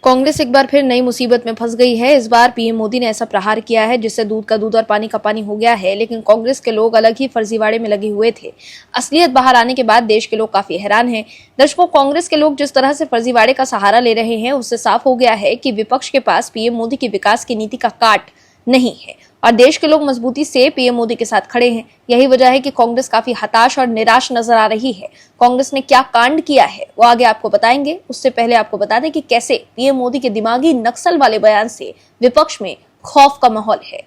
कांग्रेस एक बार फिर नई मुसीबत में फंस गई है। इस बार पीएम मोदी ने ऐसा प्रहार किया है जिससे दूध का दूध और पानी का पानी हो गया है। लेकिन कांग्रेस के लोग अलग ही फर्जीवाड़े में लगे हुए थे। असलियत बाहर आने के बाद देश के लोग काफी हैरान हैं। दर्शकों, कांग्रेस के लोग जिस तरह से फर्जीवाड़े का सहारा ले रहे हैं उससे साफ हो गया है कि विपक्ष के पास पीएम मोदी की विकास की नीति का काट नहीं है और देश के लोग मजबूती से पीएम मोदी के साथ खड़े हैं। यही वजह है कि कांग्रेस काफी हताश और निराश नजर आ रही है। कांग्रेस ने क्या कांड किया है वो आगे आपको बताएंगे। उससे पहले आपको बता दें कि कैसे पीएम मोदी के दिमागी नक्सल वाले बयान से विपक्ष में खौफ का माहौल है।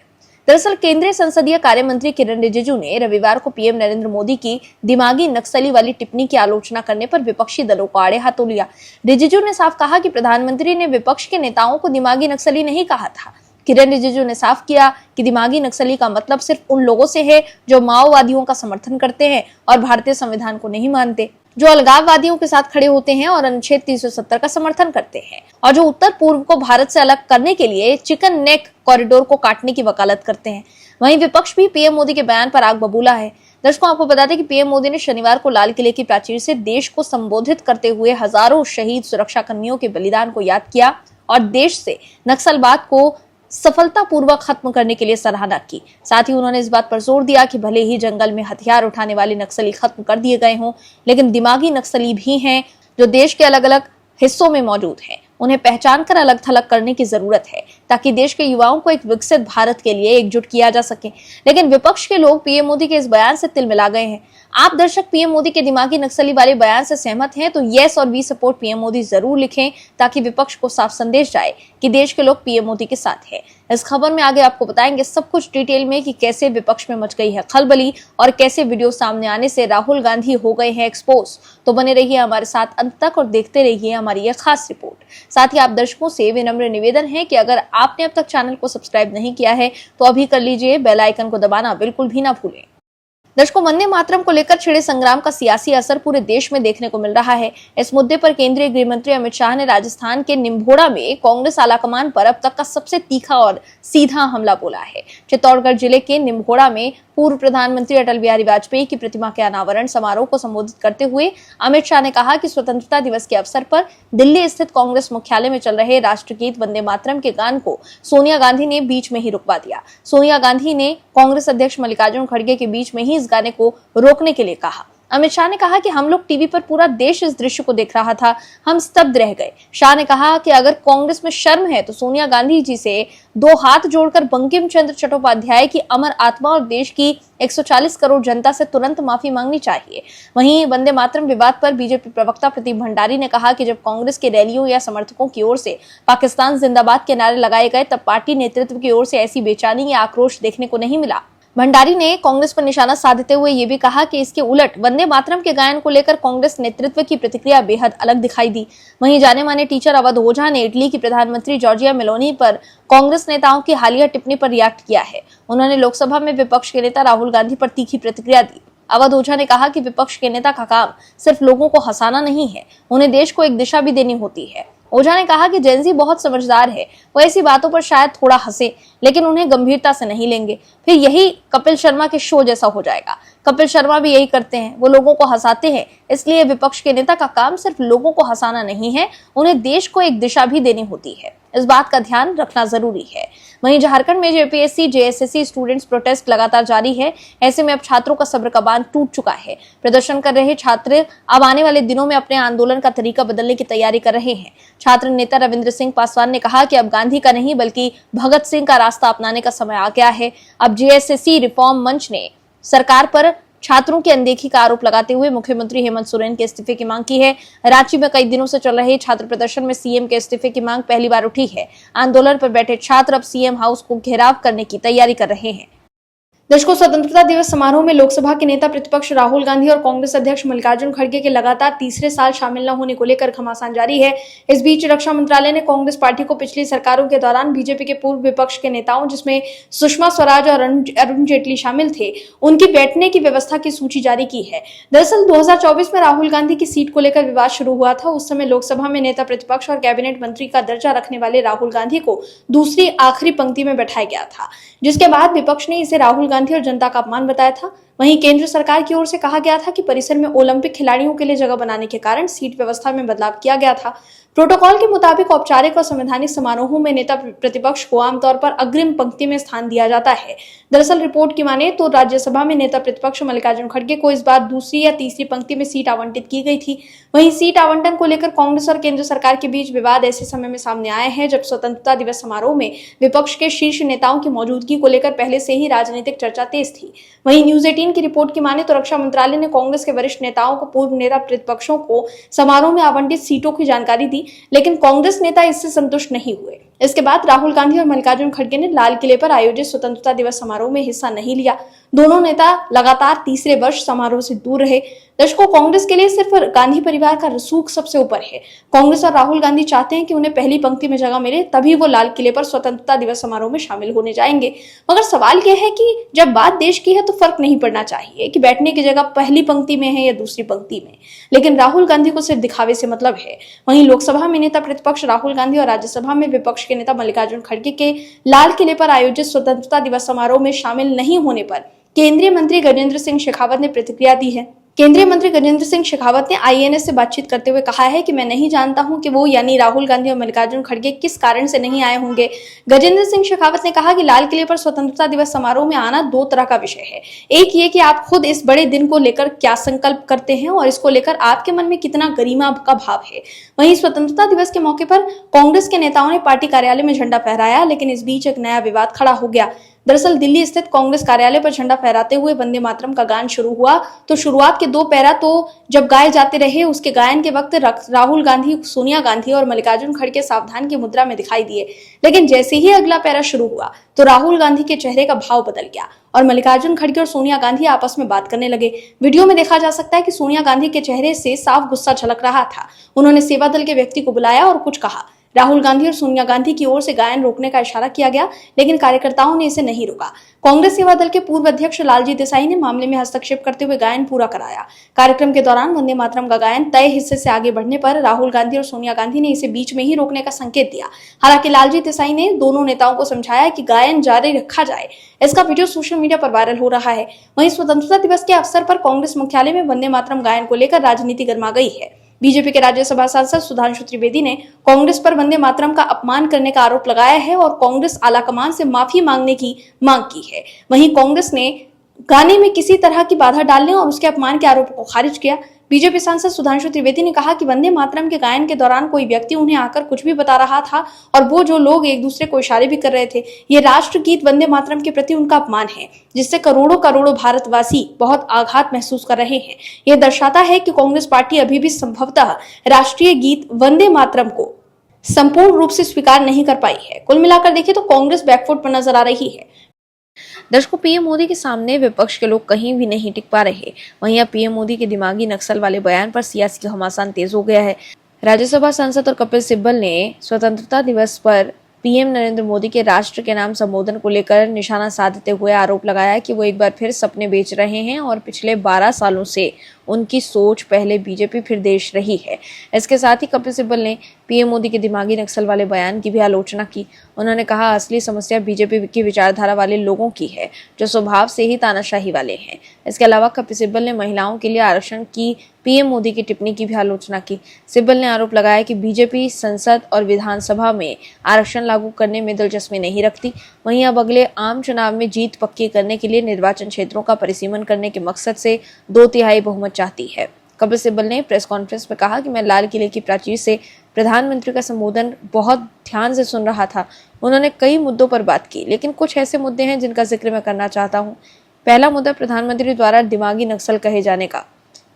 दरअसल केंद्रीय संसदीय कार्य मंत्री किरण रिजिजू ने रविवार को पीएम नरेंद्र मोदी की दिमागी नक्सली वाली टिप्पणी की आलोचना करने पर विपक्षी दलों को आड़े हाथों लिया। रिजिजू ने साफ कहा कि प्रधानमंत्री ने विपक्ष के नेताओं को दिमागी नक्सली नहीं कहा था। किरण रिजिजू ने साफ किया कि दिमागी नक्सली का मतलब सिर्फ उन लोगों से है जो माओवादियों का समर्थन करते हैं और भारतीय संविधान को नहीं मानते, जो अलगाववादियों के साथ खड़े होते हैं और अनुच्छेद 370 का समर्थन करते हैं और जो उत्तर पूर्व को भारत से अलग करने के लिए चिकन नेक कॉरिडोर को काटने की वकालत करते हैं। वहीं विपक्ष भी पीएम मोदी के बयान पर आग बबूला है। दर्शकों, आपको बता दें कि पीएम मोदी ने शनिवार को लाल किले की प्राचीर से देश को संबोधित करते हुए हजारों शहीद सुरक्षा कर्मियों के बलिदान को याद किया और देश से नक्सलवाद को सफलतापूर्वक खत्म करने के लिए सराहना की। साथ ही उन्होंने इस बात पर जोर दिया कि भले ही जंगल में हथियार उठाने वाले नक्सली खत्म कर दिए गए हों, लेकिन दिमागी नक्सली भी हैं जो देश के अलग अलग हिस्सों में मौजूद हैं। उन्हें पहचान कर अलग थलग करने की जरूरत है ताकि देश के युवाओं को एक विकसित भारत के लिए एकजुट किया जा सके। लेकिन विपक्ष के लोग पीएम मोदी के इस बयान से तिलमिला गए हैं। आप दर्शक पीएम मोदी के दिमागी नक्सली वाले बयान से सहमत हैं तो यस और वी सपोर्ट पीएम मोदी जरूर लिखें ताकि विपक्ष को साफ संदेश जाए कि देश के लोग पीएम मोदी के साथ हैं। इस खबर में आगे आपको बताएंगे सब कुछ डिटेल में कि कैसे विपक्ष में मच गई है खलबली और कैसे वीडियो सामने आने से राहुल गांधी हो गए हैं एक्सपोज। तो बने रहिए हमारे साथ अंत तक और देखते रहिए हमारी यह खास रिपोर्ट। साथ ही आप दर्शकों से विनम्र निवेदन है कि अगर आपने अब तक चैनल को सब्सक्राइब नहीं किया है तो अभी कर लीजिए, बेल आइकन को दबाना बिल्कुल भी ना भूलें। दर्शकों, वंदे मातरम को लेकर छिड़े संग्राम का सियासी असर पूरे देश में देखने को मिल रहा है। इस मुद्दे पर केंद्रीय गृह मंत्री अमित शाह ने राजस्थान के निम्भोड़ा में कांग्रेस आलाकमान पर अब तक का सबसे तीखा और सीधा हमला बोला है। चित्तौड़गढ़ जिले के निम्भोड़ा में पूर्व प्रधानमंत्री अटल बिहारी वाजपेयी की प्रतिमा के अनावरण समारोह को संबोधित करते हुए अमित शाह ने कहा कि स्वतंत्रता दिवस के अवसर पर दिल्ली स्थित कांग्रेस मुख्यालय में चल रहे राष्ट्रगीत वंदे मातरम के गान को सोनिया गांधी ने बीच में ही रुकवा दिया। सोनिया गांधी ने कांग्रेस अध्यक्ष मल्लिकार्जुन खड़गे के बीच में ही इस गाने को रोकने के लिए कहा। अमित शाह ने कहा कि हम लोग टीवी पर पूरा देश इस दृश्य को देख रहा था, हम स्तब्ध रह गए। शाह ने कहा कि अगर कांग्रेस में शर्म है तो सोनिया गांधी जी से दो हाथ जोड़कर बंकिम चंद्र चट्टोपाध्याय की अमर आत्मा और देश की 140 करोड़ जनता से तुरंत माफी मांगनी चाहिए। वहीं वंदे मातरम विवाद पर बीजेपी प्रवक्ता प्रदीप भंडारी ने कहा कि जब कांग्रेस के रैलियों या समर्थकों की ओर से पाकिस्तान जिंदाबाद के नारे लगाए गए तब पार्टी नेतृत्व की ओर से ऐसी बेचैनी या आक्रोश देखने को नहीं मिला। भंडारी ने कांग्रेस पर निशाना साधते हुए ये भी कहा कि इसके उलट वंदे मातरम के गायन को लेकर कांग्रेस नेतृत्व की प्रतिक्रिया बेहद अलग दिखाई दी। वहीं जाने माने टीचर अवध ओझा ने इटली की प्रधानमंत्री जॉर्जिया मेलोनी पर कांग्रेस नेताओं की हालिया टिप्पणी पर रिएक्ट किया है। उन्होंने लोकसभा में विपक्ष के नेता राहुल गांधी पर तीखी प्रतिक्रिया दी। अवध ओझा ने कहा कि विपक्ष के नेता का काम सिर्फ लोगों को हंसाना नहीं है, उन्हें देश को एक दिशा भी देनी होती है। ओझा ने कहा कि जेनजी बहुत समझदार है, वो ऐसी बातों पर शायद थोड़ा हंसे लेकिन उन्हें गंभीरता से नहीं लेंगे, फिर यही कपिल शर्मा के शो जैसा हो जाएगा। कपिल शर्मा भी यही करते हैं, वो लोगों को हंसाते हैं। इसलिए विपक्ष के नेता का काम सिर्फ लोगों को हंसाना नहीं है, उन्हें देश को एक दिशा भी देनी होती है। इस बात का ध्यान रखना जरूरी है। वहीं झारखंड में जेपीएससी जेएसएससी स्टूडेंट्स प्रोटेस्ट लगातार जारी है। ऐसे में अब छात्रों का सब्र का बांध टूट चुका है। प्रदर्शन कर रहे छात्र अब आने वाले दिनों में अपने आंदोलन का तरीका बदलने की तैयारी कर रहे हैं। छात्र नेता रविंद्र सिंह पासवान ने कहा कि अब गांधी का नहीं बल्कि भगत सिंह का रास्ता अपनाने का समय आ गया है। अब जेएसएससी रिफॉर्म मंच ने सरकार पर छात्रों की अनदेखी का आरोप लगाते हुए मुख्यमंत्री हेमंत सोरेन के इस्तीफे की मांग की है। रांची में कई दिनों से चल रहे छात्र प्रदर्शन में सीएम के इस्तीफे की मांग पहली बार उठी है। आंदोलन पर बैठे छात्र अब सीएम हाउस को घेराव करने की तैयारी कर रहे हैं। दर्शकों, स्वतंत्रता दिवस समारोह में लोकसभा के नेता प्रतिपक्ष राहुल गांधी और कांग्रेस अध्यक्ष मल्लिकार्जुन खड़गे के लगातार तीसरे साल शामिल न होने को लेकर घमासान जारी है। इस बीच रक्षा मंत्रालय ने कांग्रेस पार्टी को पिछली सरकारों के दौरान बीजेपी के पूर्व विपक्ष के नेताओं जिसमें सुषमा स्वराज और अरुण जेटली शामिल थे, उनकी बैठने की व्यवस्था की सूची जारी की है। दरअसल 2024 में राहुल गांधी की सीट को लेकर विवाद शुरू हुआ था। उस समय लोकसभा में नेता प्रतिपक्ष और कैबिनेट मंत्री का दर्जा रखने वाले राहुल गांधी को दूसरी आखिरी पंक्ति में बैठाया गया था, जिसके बाद विपक्ष ने इसे राहुल गांधी और जनता का अपमान बताया था। वहीं केंद्र सरकार की ओर से कहा गया था कि परिसर में ओलंपिक खिलाड़ियों के लिए जगह बनाने के कारण सीट व्यवस्था में बदलाव किया गया था। प्रोटोकॉल के मुताबिक औपचारिक और संवैधानिक समारोहों में नेता प्रतिपक्ष को आमतौर पर अग्रिम पंक्ति में स्थान दिया जाता है। दरअसल रिपोर्ट की माने तो राज्यसभा में नेता प्रतिपक्ष मल्लिकार्जुन खड़गे को इस बार दूसरी या तीसरी पंक्ति में सीट आवंटित की गई थी। वहीं सीट आवंटन को लेकर कांग्रेस और केंद्र सरकार के बीच विवाद ऐसे समय में सामने आए हैं जब स्वतंत्रता दिवस समारोह में विपक्ष के शीर्ष नेताओं की मौजूदगी को लेकर पहले से ही राजनीतिक चर्चा तेज थी। वहीं न्यूज 18 की रिपोर्ट की माने तो रक्षा मंत्रालय ने कांग्रेस के वरिष्ठ नेताओं को पूर्व नेता प्रतिपक्षों को समारोह में आवंटित सीटों की जानकारी दी, लेकिन कांग्रेस नेता इससे संतुष्ट नहीं हुए। इसके बाद राहुल गांधी और मल्लिकार्जुन खड़गे ने लाल किले पर आयोजित स्वतंत्रता दिवस समारोह में हिस्सा नहीं लिया। दोनों नेता लगातार तीसरे वर्ष समारोह से दूर रहे। दर्शकों, कांग्रेस के लिए सिर्फ गांधी परिवार का रसूख सबसे ऊपर है। कांग्रेस और राहुल गांधी चाहते हैं कि उन्हें पहली पंक्ति में जगह मिले, तभी वो लाल किले पर स्वतंत्रता दिवस समारोह में शामिल होने जाएंगे। मगर सवाल यह है कि जब बात देश की है तो फर्क नहीं पड़ना चाहिए कि बैठने की जगह पहली पंक्ति में है या दूसरी पंक्ति में। लेकिन राहुल गांधी को सिर्फ दिखावे से मतलब है। वहीं लोकसभा में नेता प्रतिपक्ष राहुल गांधी और राज्यसभा में विपक्ष के नेता मल्लिकार्जुन खड़गे के लाल किले पर आयोजित स्वतंत्रता दिवस समारोह में शामिल नहीं होने पर केंद्रीय मंत्री गजेंद्र सिंह शेखावत ने प्रतिक्रिया दी है। केंद्रीय मंत्री गजेंद्र सिंह शेखावत ने आईएनएस से बातचीत करते हुए कहा है कि मैं नहीं जानता हूं कि वो यानी राहुल गांधी और मल्लिकार्जुन खड़गे किस कारण से नहीं आए होंगे। गजेंद्र सिंह शेखावत ने कहा कि लाल किले पर स्वतंत्रता दिवस समारोह में आना दो तरह का विषय है। एक ये कि आप खुद इस बड़े दिन को लेकर क्या संकल्प करते हैं और इसको लेकर आपके मन में कितना गरिमा का भाव है। वहीं स्वतंत्रता दिवस के मौके पर कांग्रेस के नेताओं ने पार्टी कार्यालय में झंडा फहराया, लेकिन इस बीच एक नया विवाद खड़ा हो गया। दरअसल दिल्ली स्थित कांग्रेस कार्यालय पर झंडा फहराते हुए वंदे मातरम का गान शुरू हुआ तो शुरुआत के दो पैरा तो जब गाए जाते रहे, उसके गायन के वक्त राहुल गांधी, सोनिया गांधी और मल्लिकार्जुन खड़गे सावधान की मुद्रा में दिखाई दिए। लेकिन जैसे ही अगला पैरा शुरू हुआ तो राहुल गांधी के चेहरे का भाव बदल गया और मल्लिकार्जुन खड़गे और सोनिया गांधी आपस में बात करने लगे। वीडियो में देखा जा सकता है कि सोनिया गांधी के चेहरे से साफ गुस्सा झलक रहा था। उन्होंने सेवा दल के व्यक्ति को बुलाया और कुछ कहा। राहुल गांधी और सोनिया गांधी की ओर से गायन रोकने का इशारा किया गया, लेकिन कार्यकर्ताओं ने इसे नहीं रोका। कांग्रेस सेवा दल के पूर्व अध्यक्ष लालजी देसाई ने मामले में हस्तक्षेप करते हुए गायन पूरा कराया। कार्यक्रम के दौरान वंदे मातरम का गायन तय हिस्से से आगे बढ़ने पर राहुल गांधी और सोनिया गांधी ने इसे बीच में ही रोकने का संकेत दिया। हालांकि लालजी देसाई ने दोनों नेताओं को समझाया कि गायन जारी रखा जाए। इसका वीडियो सोशल मीडिया पर वायरल हो रहा है। वहीं स्वतंत्रता दिवस के अवसर पर कांग्रेस मुख्यालय में वंदे मातरम गायन को लेकर राजनीति गर्मा गई है। बीजेपी के राज्यसभा सांसद सुधांशु त्रिवेदी ने कांग्रेस पर वंदे मातरम का अपमान करने का आरोप लगाया है और कांग्रेस आलाकमान से माफी मांगने की मांग की है। वहीं कांग्रेस ने गाने में किसी तरह की बाधा डालने और उसके अपमान के आरोप को खारिज किया। बीजेपी सांसद सुधांशु त्रिवेदी ने कहा कि वंदे मातरम के गायन के दौरान कोई व्यक्ति उन्हें आकर कुछ भी बता रहा था और वो जो लोग एक दूसरे को इशारे भी कर रहे थे। ये राष्ट्र गीत वंदे मातरम के प्रति उनका अपमान है, जिससे करोड़ों करोड़ों भारतवासी बहुत आघात महसूस कर रहे हैं। ये दर्शाता है कि कांग्रेस पार्टी अभी भी संभवतः राष्ट्रीय गीत वंदे मातरम को संपूर्ण रूप से स्वीकार नहीं कर पाई है। कुल मिलाकर देखें तो कांग्रेस बैकफुट पर नजर आ रही है। दर्शकों, पीएम मोदी के सामने विपक्ष के लोग कहीं भी नहीं टिक पा रहे। वहीं अब पीएम मोदी के दिमागी नक्सल वाले बयान पर सियासी घमासान तेज हो गया है। राज्यसभा सांसद और कपिल सिब्बल ने स्वतंत्रता दिवस पर पीएम नरेंद्र मोदी के राष्ट्र के नाम संबोधन को लेकर निशाना साधते हुए आरोप लगाया कि वो एक बार फिर सपने बेच रहे हैं और पिछले 12 सालों से उनकी सोच पहले बीजेपी फिर देश रही है। इसके साथ ही कपिल सिब्बल ने पीएम मोदी के दिमागी नक्सल वाले बयान की भी आलोचना की। उन्होंने कहा, असली समस्या बीजेपी की विचारधारा वाले लोगों की है जो स्वभाव से ही तानाशाही वाले हैं। इसके अलावा कपिल सिब्बल ने महिलाओं के लिए आरक्षण की पीएम मोदी की टिप्पणी की भी आलोचना की। सिब्बल ने आरोप लगाया कि बीजेपी संसद और विधानसभा में आरक्षण लागू करने में दिलचस्पी नहीं रखती। वहीं अब अगले आम चुनाव में जीत पक्की करने के लिए निर्वाचन क्षेत्रों का परिसीमन करने के मकसद से 2/3 बहुमत चाहती है। कपिल सिब्बल ने प्रेस कॉन्फ्रेंस में कहा कि मैं लाल किले की प्राचीर से प्रधानमंत्री का संबोधन बहुत ध्यान से सुन रहा था। उन्होंने कई मुद्दों पर बात की, लेकिन कुछ ऐसे मुद्दे हैं जिनका जिक्र मैं करना चाहता हूँ। पहला मुद्दा प्रधानमंत्री द्वारा दिमागी नक्सल कहे जाने का।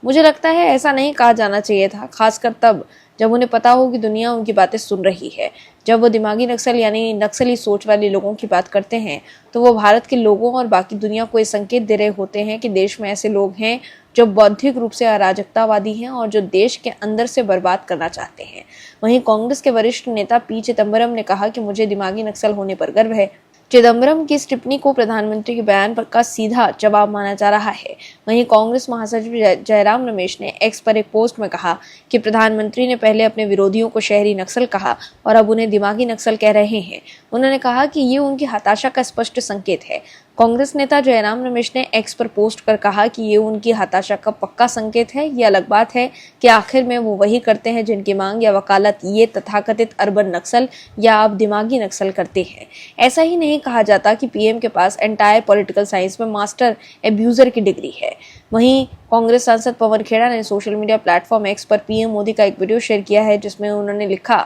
मुझे लगता है ऐसा नहीं कहा जाना चाहिए था, खासकर तब जब उन्हें पता हो कि दुनिया उनकी बातें सुन रही है। जब वो दिमागी नक्सल यानी नक्सली सोच वाले लोगों की बात करते हैं तो वो भारत के लोगों और बाकी दुनिया को ये संकेत दे रहे होते हैं कि देश में ऐसे लोग हैं जो बौद्धिक रूप से अराजकतावादी हैं और जो देश के अंदर से बर्बाद करना चाहते हैं। वहीं कांग्रेस के वरिष्ठ नेता पी चिदम्बरम ने कहा कि मुझे दिमागी नक्सल होने पर गर्व है। चिदम्बरम की इस टिप्पणी को प्रधानमंत्री के बयान पर का सीधा जवाब माना जा रहा है। वहीं कांग्रेस महासचिव जयराम रमेश ने एक्स पर एक पोस्ट में कहा कि प्रधानमंत्री ने पहले अपने विरोधियों को शहरी नक्सल कहा और अब उन्हें दिमागी नक्सल कह रहे हैं। उन्होंने कहा कि ये उनकी हताशा का स्पष्ट संकेत है। कांग्रेस नेता जयराम रमेश ने एक्स पर पोस्ट कर कहा कि ये उनकी हताशा का पक्का संकेत है। ये अलग बात है कि आखिर में वो वही करते हैं जिनकी मांग या वकालत ये तथाकथित अर्बन नक्सल या अब दिमागी नक्सल करते हैं। ऐसा ही नहीं कहा जाता कि पीएम के पास एंटायर पॉलिटिकल साइंस में मास्टर एब्यूजर की डिग्री है। वहीं कांग्रेस सांसद पवन खेड़ा ने सोशल मीडिया प्लेटफॉर्म एक्स पर पीएम मोदी का एक वीडियो शेयर किया है, जिसमें उन्होंने लिखा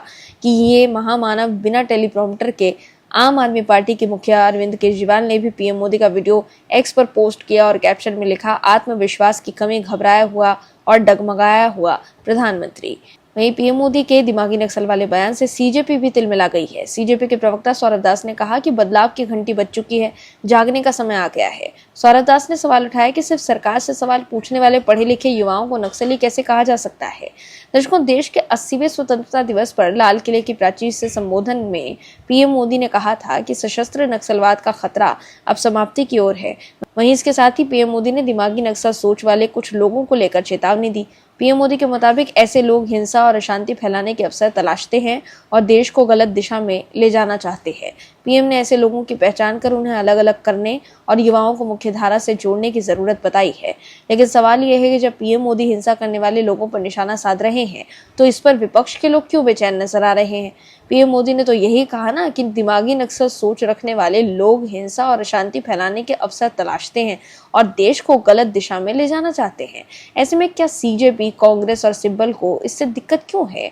कि ये महामानव बिना टेलीप्रॉम्प्टर के आम आदमी पार्टी के मुखिया अरविंद केजरीवाल ने भी पीएम मोदी का वीडियो एक्स पर पोस्ट किया और कैप्शन में लिखा, आत्मविश्वास की कमी, घबराया हुआ और डगमगाया हुआ प्रधानमंत्री। वहीं पीएम मोदी के दिमागी नक्सल वाले बयान से सीजेपी भी तिलमिला गई है। सीजेपी के प्रवक्ता सौरभ दास ने कहा कि बदलाव की घंटी बज चुकी है, जागने का समय आ गया है। सौरभ दास ने सवाल उठाया कि सिर्फ सरकार से सवाल पूछने वाले पढ़े लिखे युवाओं को नक्सली कैसे कहा जा सकता है। दर्शकों, देश के 80वें स्वतंत्रता दिवस पर लाल किले की प्राचीर से संबोधन में पीएम मोदी ने कहा था कि सशस्त्र नक्सलवाद का खतरा अब समाप्ति की ओर है। वहीं इसके साथ ही पीएम मोदी ने दिमागी नक्सल सोच वाले कुछ लोगों को लेकर चेतावनी दी। पीएम मोदी के मुताबिक ऐसे लोग हिंसा और अशांति फैलाने के अवसर तलाशते हैं और देश को गलत दिशा में ले जाना चाहते हैं। पीएम ने ऐसे लोगों की पहचान कर उन्हें अलग अलग करने और युवाओं को मुख्यधारा से जोड़ने की जरूरत बताई है। लेकिन सवाल यह है कि जब पीएम मोदी हिंसा करने वाले लोगों पर निशाना साध रहे हैं तो इस पर विपक्ष के लोग क्यों बेचैन नजर आ रहे हैं। पीएम मोदी ने तो यही कहा ना कि दिमागी नक्सल सोच रखने वाले लोग हिंसा और अशांति फैलाने के अवसर तलाशते हैं और देश को गलत दिशा में ले जाना चाहते हैं। ऐसे में क्या सीजेपी, कांग्रेस और सिब्बल को इससे दिक्कत क्यों है?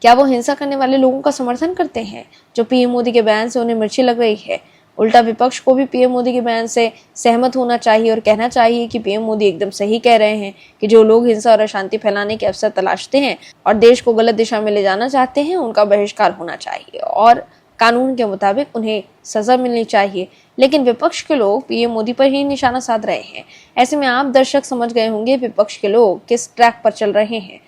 क्या वो हिंसा करने वाले लोगों का समर्थन करते हैं जो पीएम मोदी के बयान से उन्हें मिर्ची लग रही है? उल्टा विपक्ष को भी पीएम मोदी के बयान से सहमत होना चाहिए और कहना चाहिए कि पीएम मोदी एकदम सही कह रहे हैं कि जो लोग हिंसा और अशांति फैलाने के अवसर तलाशते हैं और देश को गलत दिशा में ले जाना चाहते हैं, उनका बहिष्कार होना चाहिए और कानून के मुताबिक उन्हें सजा मिलनी चाहिए। लेकिन विपक्ष के लोग पीएम मोदी पर ही निशाना साध रहे हैं। ऐसे में आप दर्शक समझ गए होंगे विपक्ष के लोग किस ट्रैक पर चल रहे हैं।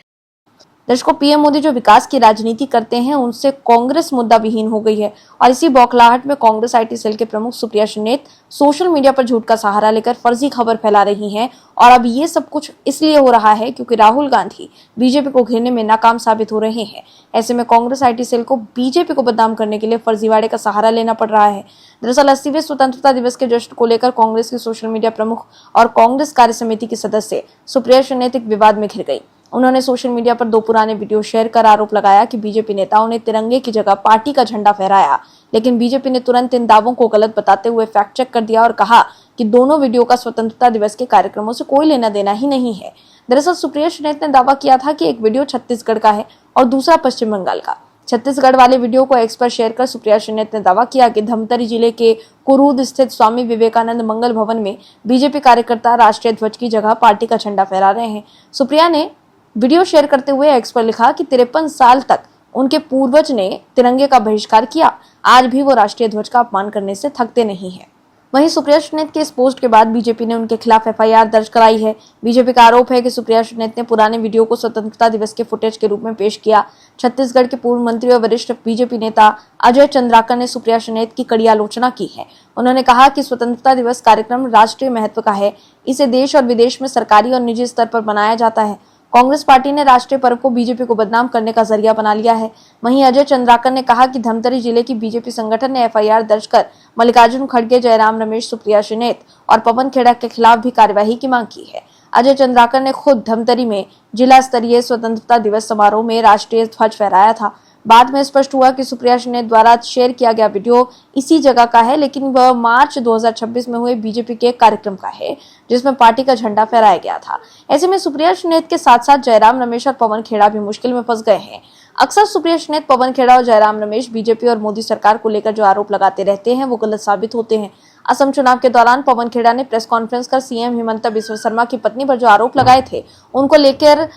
दर्शकों, पीएम मोदी जो विकास की राजनीति करते हैं उनसे कांग्रेस मुद्दा विहीन हो गई है और इसी बौखलाहट में कांग्रेस आईटी सेल के प्रमुख सुप्रिया श्रीनेत सोशल मीडिया पर झूठ का सहारा लेकर फर्जी खबर फैला रही हैं। और अब ये सब कुछ इसलिए हो रहा है क्योंकि राहुल गांधी बीजेपी को घेरने में नाकाम साबित हो रहे हैं। ऐसे में कांग्रेस आईटी सेल को बीजेपी को बदनाम करने के लिए फर्जीवाड़े का सहारा लेना पड़ रहा है। दरअसल 80वें स्वतंत्रता दिवस के जश्न को लेकर कांग्रेस की सोशल मीडिया प्रमुख और कांग्रेस कार्य समिति की सदस्य सुप्रिया श्रीनेत एक विवाद में घिर गई। उन्होंने सोशल मीडिया पर 2 पुराने वीडियो शेयर कर आरोप लगाया कि बीजेपी नेताओं ने तिरंगे की जगह पार्टी का झंडा फहराया। लेकिन बीजेपी ने तुरंत इन दावों को गलत बताते हुए फैक्ट चेक कर दिया और कहा कि दोनों वीडियो का स्वतंत्रता दिवस के कार्यक्रमों से कोई लेना देना ही नहीं है। दरअसल सुप्रिया श्रीनेत ने दावा किया था कि एक वीडियो छत्तीसगढ़ का है और दूसरा पश्चिम बंगाल का। छत्तीसगढ़ वाले वीडियो को एक्स पर शेयर कर सुप्रिया श्रीनेत ने दावा किया कि धमतरी जिले के कुरूद स्थित स्वामी विवेकानंद मंगल भवन में बीजेपी कार्यकर्ता राष्ट्रीय ध्वज की जगह पार्टी का झंडा फहरा रहे हैं। सुप्रिया ने वीडियो शेयर करते हुए एक्स पर लिखा कि 53 साल तक उनके पूर्वज ने तिरंगे का बहिष्कार किया, आज भी वो राष्ट्रीय ध्वज का अपमान करने से थकते नहीं हैं। वहीं सुप्रिया श्रीनेत के इस पोस्ट के बाद बीजेपी ने उनके खिलाफ एफआईआर दर्ज कराई है। बीजेपी का आरोप है कि सुप्रिया श्रीनेत ने पुराने वीडियो को स्वतंत्रता दिवस के फुटेज के रूप में पेश किया। छत्तीसगढ़ के पूर्व मंत्री और वरिष्ठ बीजेपी नेता अजय चंद्राकर ने सुप्रिया श्रीनेत की कड़ी आलोचना की है। उन्होंने कहा कि स्वतंत्रता दिवस कार्यक्रम राष्ट्रीय महत्व का है, इसे देश और विदेश में सरकारी और निजी स्तर पर मनाया जाता है। कांग्रेस पार्टी ने राष्ट्रीय पर्व को बीजेपी को बदनाम करने का जरिया बना लिया है। वहीं अजय चंद्राकर ने कहा कि धमतरी जिले की बीजेपी संगठन ने एफआईआर दर्ज कर मल्लिकार्जुन खड़गे, जयराम रमेश, सुप्रिया श्रीनेत और पवन खेड़ा के खिलाफ भी कार्यवाही की मांग की है। अजय चंद्राकर ने खुद धमतरी में जिला स्तरीय स्वतंत्रता दिवस समारोह में राष्ट्रीय ध्वज फहराया था। बाद में स्पष्ट हुआ कि सुप्रिया श्रीनेत द्वारा शेयर किया गया वीडियो इसी जगह का है, लेकिन वह मार्च 2026 में हुए बीजेपी के कार्यक्रम का है जिसमें पार्टी का झंडा फहराया गया था। ऐसे में सुप्रिया श्रीनेत के साथ साथ जयराम रमेश और पवन खेड़ा भी मुश्किल में फंस गए हैं। अक्सर सुप्रिया श्रीनेत, पवन खेड़ा और जयराम रमेश बीजेपी और मोदी सरकार को लेकर जो आरोप लगाते रहते हैं वो गलत साबित होते हैं। असम चुनाव के दौरान पवन खेड़ा ने प्रेस कॉन्फ्रेंस कर सीएम हिमंता बिस्वा शर्मा की पत्नी पर जो आरोप लगाए थे उनको लेकर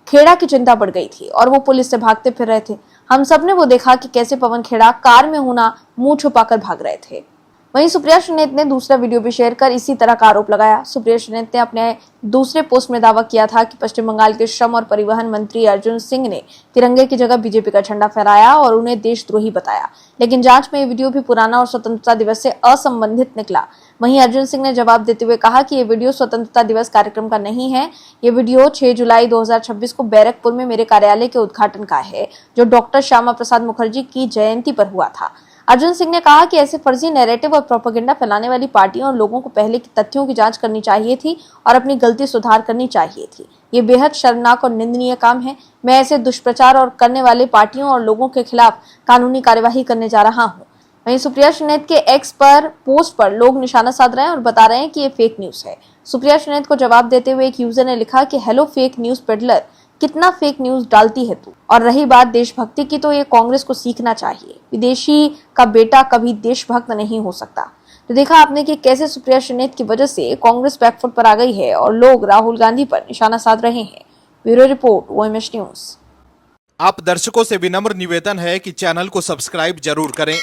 खेड़ा की चिंता बढ़ गई थी और वो पुलिस से भागते फिर रहे थे। हम सब ने वो देखा कि कैसे पवन खेड़ा कार में होना मुंह छुपाकर भाग रहे थे। वहीं सुप्रिया श्रीनेत ने दूसरा वीडियो भी शेयर कर इसी तरह का आरोप लगाया। सुप्रिया श्रीनेत ने अपने दूसरे पोस्ट में दावा किया था कि पश्चिम बंगाल के श्रम और परिवहन मंत्री अर्जुन सिंह ने तिरंगे की जगह बीजेपी का झंडा फहराया और उन्हें देशद्रोही बताया। लेकिन जांच में ये वीडियो भी पुराना और स्वतंत्रता दिवस से असंबंधित निकला। वहीं अर्जुन सिंह ने जवाब देते हुए कहा कि ये वीडियो स्वतंत्रता दिवस कार्यक्रम का नहीं है। ये वीडियो 6 जुलाई 2026 को बैरकपुर में मेरे कार्यालय के उद्घाटन का है, जो डॉक्टर श्यामा प्रसाद मुखर्जी की जयंती पर हुआ था। अर्जुन सिंह ने कहा कि ऐसे फर्जी नैरेटिव और प्रोपेगेंडा फैलाने वाली पार्टियों और लोगों को पहले की तथ्यों की जांच करनी चाहिए थी और अपनी गलती सुधार करनी चाहिए थी। ये बेहद शर्मनाक और निंदनीय काम है। मैं ऐसे दुष्प्रचार और करने वाले पार्टियों और लोगों के खिलाफ कानूनी कार्यवाही करने जा रहा हूँ। वहीं सुप्रिया सुनैत के एक्स पर पोस्ट पर लोग निशाना साध रहे हैं और बता रहे हैं कि ये फेक न्यूज है। सुप्रिया सुनैत को जवाब देते हुए एक यूजर ने लिखा कि हेलो फेक न्यूज पेडलर, कितना फेक न्यूज डालती है तू। और रही बात देशभक्ति की, तो ये कांग्रेस को सीखना चाहिए। विदेशी का बेटा कभी देशभक्त नहीं हो सकता। तो देखा आपने कि कैसे सुप्रिया सुनैत की वजह से कांग्रेस बैकफुट पर आ गई है और लोग राहुल गांधी पर निशाना साध रहे हैं। Bureau report, OMS news. आप दर्शकों से विनम्र निवेदन है कि चैनल को सब्सक्राइब जरूर करें